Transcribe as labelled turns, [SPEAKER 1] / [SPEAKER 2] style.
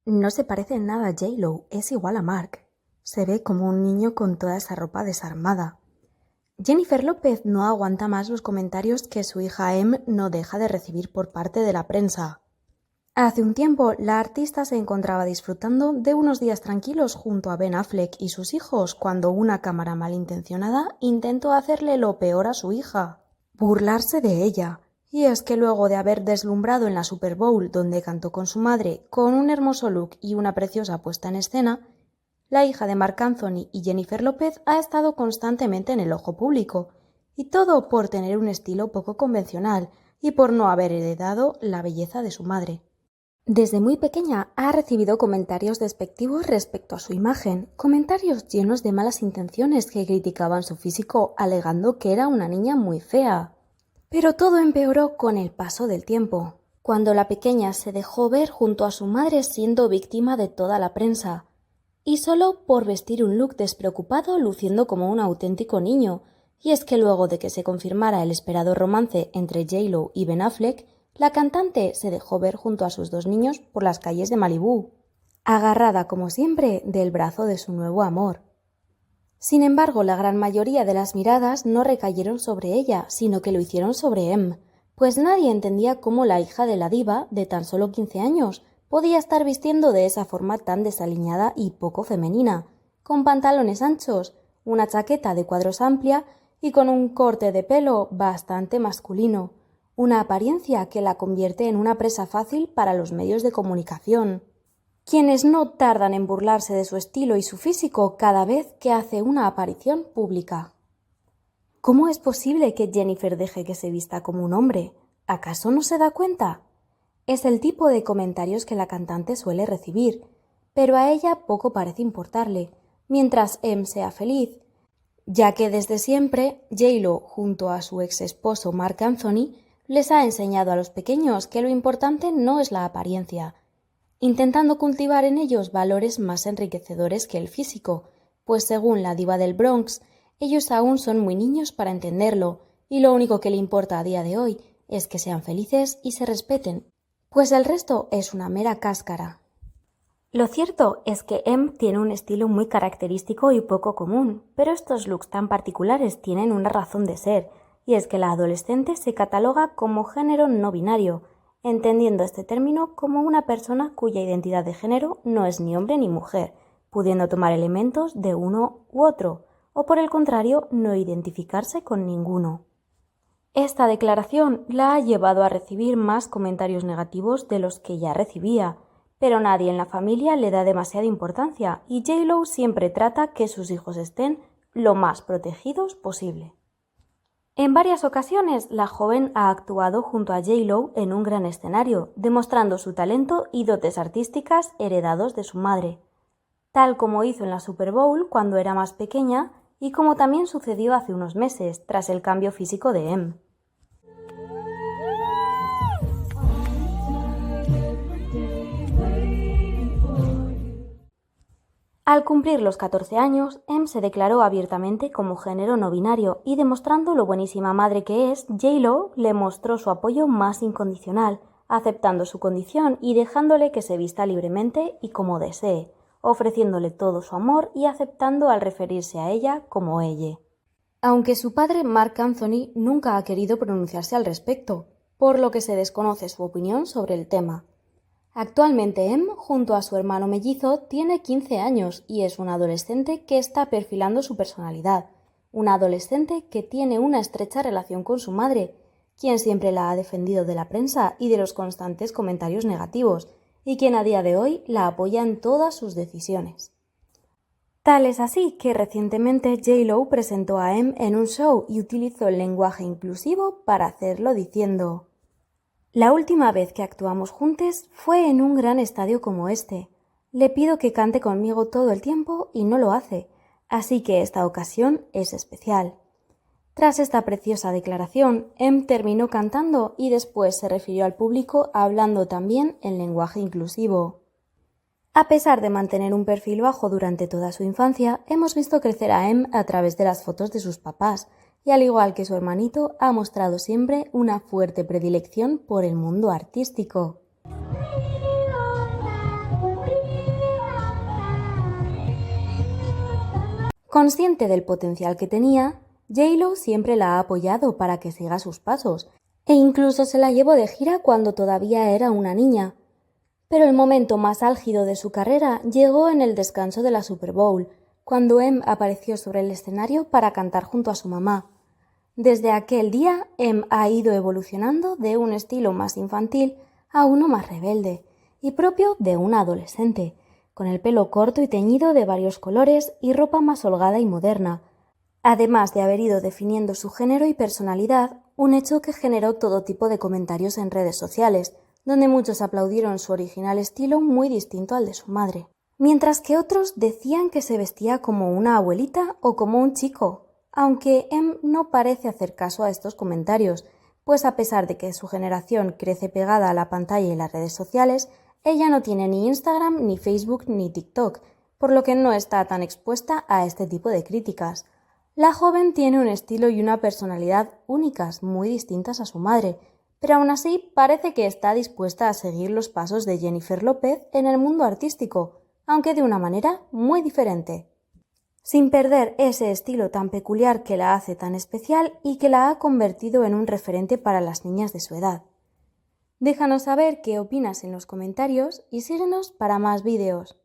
[SPEAKER 1] No se parece en nada a J-Lo, es igual a Mark. Se ve como un niño con toda esa ropa desarmada. Jennifer López no aguanta más los comentarios que su hija Em no deja de recibir por parte de la prensa. Hace un tiempo, la artista se encontraba disfrutando de unos días tranquilos junto a Ben Affleck y sus hijos cuando una cámara malintencionada intentó hacerle lo peor a su hija, burlarse de ella. Y es que luego de haber deslumbrado en la Super Bowl, donde cantó con su madre, con un hermoso look y una preciosa puesta en escena, la hija de Marc Anthony y Jennifer López ha estado constantemente en el ojo público, y todo por tener un estilo poco convencional y por no haber heredado la belleza de su madre. Desde muy pequeña ha recibido comentarios despectivos respecto a su imagen, comentarios llenos de malas intenciones que criticaban su físico alegando que era una niña muy fea. Pero todo empeoró con el paso del tiempo, cuando la pequeña se dejó ver junto a su madre siendo víctima de toda la prensa, y solo por vestir un look despreocupado luciendo como un auténtico niño. Y es que luego de que se confirmara el esperado romance entre J-Lo y Ben Affleck, la cantante se dejó ver junto a sus dos niños por las calles de Malibú, agarrada como siempre del brazo de su nuevo amor. Sin embargo, la gran mayoría de las miradas no recayeron sobre ella, sino que lo hicieron sobre Em, pues nadie entendía cómo la hija de la diva, de tan solo 15 años, podía estar vistiendo de esa forma tan desaliñada y poco femenina, con pantalones anchos, una chaqueta de cuadros amplia y con un corte de pelo bastante masculino, una apariencia que la convierte en una presa fácil para los medios de comunicación, quienes no tardan en burlarse de su estilo y su físico cada vez que hace una aparición pública. ¿Cómo es posible que Jennifer deje que se vista como un hombre? ¿Acaso no se da cuenta? Es el tipo de comentarios que la cantante suele recibir, pero a ella poco parece importarle, mientras Em sea feliz, ya que desde siempre J-Lo, junto a su ex esposo Marc Anthony, les ha enseñado a los pequeños que lo importante no es la apariencia, intentando cultivar en ellos valores más enriquecedores que el físico, pues según la diva del Bronx, ellos aún son muy niños para entenderlo, y lo único que le importa a día de hoy es que sean felices y se respeten, pues el resto es una mera cáscara. Lo cierto es que Em tiene un estilo muy característico y poco común, pero estos looks tan particulares tienen una razón de ser, y es que la adolescente se cataloga como género no binario, entendiendo este término como una persona cuya identidad de género no es ni hombre ni mujer, pudiendo tomar elementos de uno u otro, o por el contrario, no identificarse con ninguno. Esta declaración la ha llevado a recibir más comentarios negativos de los que ya recibía, pero nadie en la familia le da demasiada importancia y J-Lo siempre trata que sus hijos estén lo más protegidos posible. En varias ocasiones, la joven ha actuado junto a J-Lo en un gran escenario, demostrando su talento y dotes artísticas heredados de su madre, tal como hizo en la Super Bowl cuando era más pequeña y como también sucedió hace unos meses, tras el cambio físico de Em. Al cumplir los 14 años, Em se declaró abiertamente como género no binario y demostrando lo buenísima madre que es, J-Lo le mostró su apoyo más incondicional, aceptando su condición y dejándole que se vista libremente y como desee, ofreciéndole todo su amor y aceptando al referirse a ella como ella. Aunque su padre Marc Anthony nunca ha querido pronunciarse al respecto, por lo que se desconoce su opinión sobre el tema. Actualmente Em, junto a su hermano mellizo, tiene 15 años y es un adolescente que está perfilando su personalidad, un adolescente que tiene una estrecha relación con su madre, quien siempre la ha defendido de la prensa y de los constantes comentarios negativos, y quien a día de hoy la apoya en todas sus decisiones. Tal es así que recientemente J-Lo presentó a Em en un show y utilizó el lenguaje inclusivo para hacerlo diciendo: «La última vez que actuamos juntos fue en un gran estadio como este. Le pido que cante conmigo todo el tiempo y no lo hace, así que esta ocasión es especial». Tras esta preciosa declaración, Em terminó cantando y después se refirió al público hablando también en lenguaje inclusivo. A pesar de mantener un perfil bajo durante toda su infancia, hemos visto crecer a Em a través de las fotos de sus papás, y al igual que su hermanito, ha mostrado siempre una fuerte predilección por el mundo artístico. Consciente del potencial que tenía, J.Lo siempre la ha apoyado para que siga sus pasos, e incluso se la llevó de gira cuando todavía era una niña. Pero el momento más álgido de su carrera llegó en el descanso de la Super Bowl, cuando Em apareció sobre el escenario para cantar junto a su mamá. Desde aquel día, Em ha ido evolucionando de un estilo más infantil a uno más rebelde y propio de una adolescente, con el pelo corto y teñido de varios colores y ropa más holgada y moderna, además de haber ido definiendo su género y personalidad, un hecho que generó todo tipo de comentarios en redes sociales, donde muchos aplaudieron su original estilo muy distinto al de su madre, mientras que otros decían que se vestía como una abuelita o como un chico, aunque Em no parece hacer caso a estos comentarios, pues a pesar de que su generación crece pegada a la pantalla y las redes sociales, ella no tiene ni Instagram, ni Facebook, ni TikTok, por lo que no está tan expuesta a este tipo de críticas. La joven tiene un estilo y una personalidad únicas, muy distintas a su madre, pero aún así parece que está dispuesta a seguir los pasos de Jennifer López en el mundo artístico, aunque de una manera muy diferente, sin perder ese estilo tan peculiar que la hace tan especial y que la ha convertido en un referente para las niñas de su edad. Déjanos saber qué opinas en los comentarios y síguenos para más vídeos.